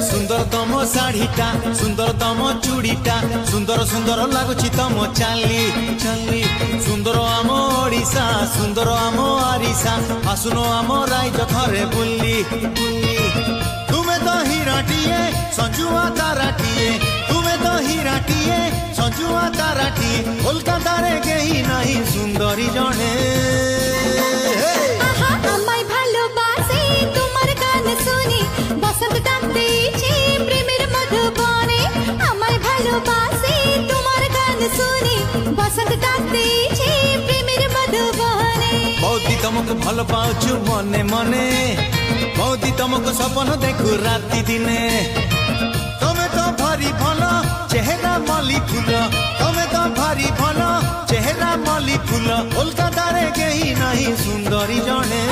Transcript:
सुंदर तम शाढ़ीटा सुंदर तम चूड़ीटा सुंदर सुंदर लगुच तम चाली चाली सुंदर आम ओडिशा सुंदर आम आरिशा आसुनो आम राइज घरे बुल्ली बुल्ली तुमे तो हीराटिए संजुआ ताराटिए तुमे तो हीराटिए संजुआ ताराटिए कोलकाता रे केही नहीं सुंदरी जने আমায় ভালোবাসে তোমার গান শুনি বসন্ত ডাক দিয়েছে প্রেমের মধুবনে আমায় ভালোবাসে তোমার গান শুনি বসন্ত ডাক দিয়েছে প্রেমের মধুবনে बौदी तुमको भल पाउछु मने मने बौदी तुमको सपन देखु राति दिने तमे तो भारी भल चेहरा मली फूल तमे तो भारी भल चेहरा मली फूल कोलकाता रे केही नहीं सुंदरी जने।